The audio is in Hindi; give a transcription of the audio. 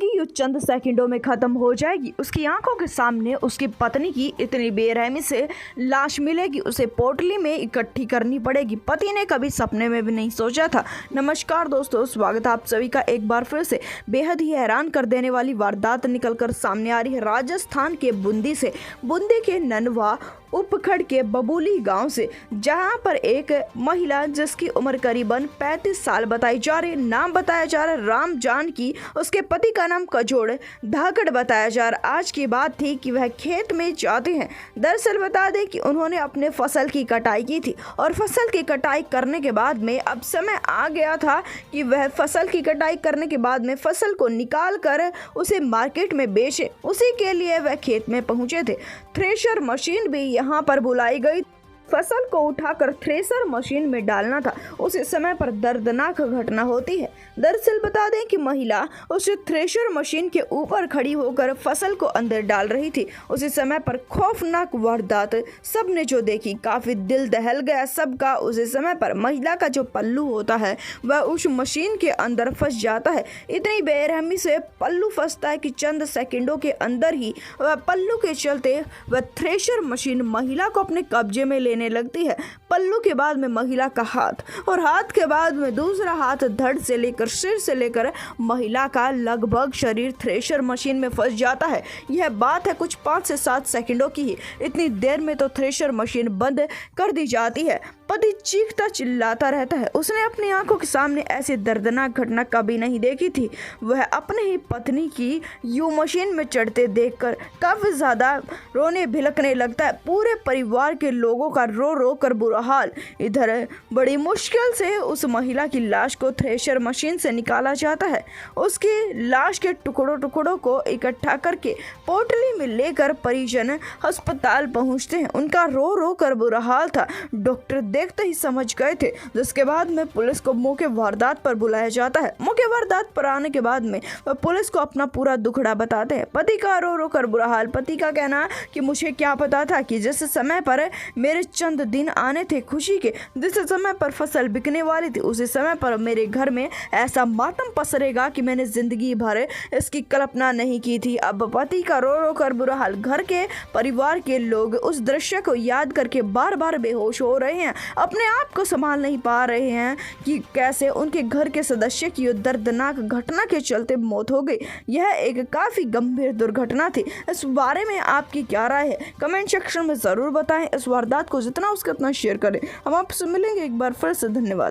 ये चंद सेकंडों में खत्म हो जाएगी। उसकी आंखों के सामने उसकी पत्नी की इतनी बेरहमी से लाश मिलेगी, उसे पोटली में इकट्ठी करनी पड़ेगी। पति ने कभी सपने में भी नहीं सोचा था। नमस्कार दोस्तों, स्वागत है आप सभी का एक बार फिर से। बेहद ही हैरान कर देने वाली वारदात निकलकर सामने आ रही है राजस्थान के बूंदी से। बूंदी के ननवा उपखंड के बबूली गांव से, जहां पर एक महिला जिसकी उम्र करीबन 35 साल बताई जा रही, नाम बताया जा रहा राम जानकी, उसके पति का नाम कजोड़ धाकड़ बताया जा रहा। आज की बात थी कि वह खेत में जाते हैं। दरअसल बता दें कि उन्होंने अपने फसल की कटाई की थी और फसल की कटाई करने के बाद में अब समय आ गया था कि वह फसल की कटाई करने के बाद में फसल को निकाल कर उसे मार्केट में बेचे। उसी के लिए वह खेत में पहुंचे थे। थ्रेशर मशीन भी यहाँ पर बुलाई गई। फसल को उठाकर थ्रेसर मशीन में डालना था। उस समय पर दर्दनाक घटना होती है। दरअसल बता दें कि महिला उस थ्रेशर मशीन के ऊपर खड़ी होकर फसल को अंदर डाल रही थी। उसी समय पर खौफनाक वारदात सबने जो देखी, काफी दिल दहल गया सबका। उसी समय पर महिला का जो पल्लू होता है वह उस मशीन के अंदर फंस जाता है। इतनी बेरहमी से पल्लू फंसता है कि चंद सेकंडों के अंदर ही वह पल्लू के चलते वह थ्रेशर मशीन महिला को अपने कब्जे में लेने लगती है। पल्लू के बाद में महिला का हाथ और हाथ के बाद में दूसरा हाथ धड़ से लेकर सिर से लेकर महिला का लगभग शरीर थ्रेशर मशीन में फंस जाता है। यह बात है कुछ 5 से 7 सेकंडों की ही। इतनी देर में तो थ्रेशर मशीन बंद कर दी जाती है। पति चीखता चिल्लाता रहता है। उसने अपनी आंखों के सामने ऐसी दर्दनाक घटना कभी नहीं देखी थी। वह अपने ही पत्नी की यूं मशीन में चढ़ते देखकर काफी ज्यादा रोने भिलकने लगता है। पूरे परिवार के लोगों का रो रो कर बुरा हाल। इधर बड़ी मुश्किल से उस महिला की लाश को थ्रेशर मशीन से निकाला जाता है। उसकी लाश के टुकड़ों को इकट्ठा करके पोटली में लेकर परिजन अस्पताल पहुंचते हैं। उनका रो रो कर बुरा हाल था। डॉक्टर देखते ही समझ गए थे। जिसके बाद में पुलिस को मौके वारदात पर बुलाया जाता है। मौके वारदात पर आने के बाद में वह पुलिस को अपना पूरा दुखड़ा बताते हैं। पति का रो रो कर बुरा हाल। पति का कहना कि मुझे क्या पता था कि जिस समय पर मेरे चंद दिन आने थे खुशी के, जिस समय पर फसल बिकने वाली थी, उसी समय पर मेरे घर में ऐसा मातम पसरेगा कि मैंने जिंदगी भर इसकी कल्पना नहीं की थी। अब पति का रो रो कर बुरा हाल। घर के परिवार के लोग उस दृश्य को याद करके बार बार बेहोश हो रहे हैं, अपने आप को संभाल नहीं पा रहे हैं कि कैसे उनके घर के सदस्य की दर्दनाक घटना के चलते मौत हो गई। यह एक काफी गंभीर दुर्घटना थी। इस बारे में आपकी क्या राय है, कमेंट सेक्शन में जरूर बताएं। इस वारदात को जितना उसका उतना शेयर करें। हम आपसे मिलेंगे एक बार फिर से। धन्यवाद।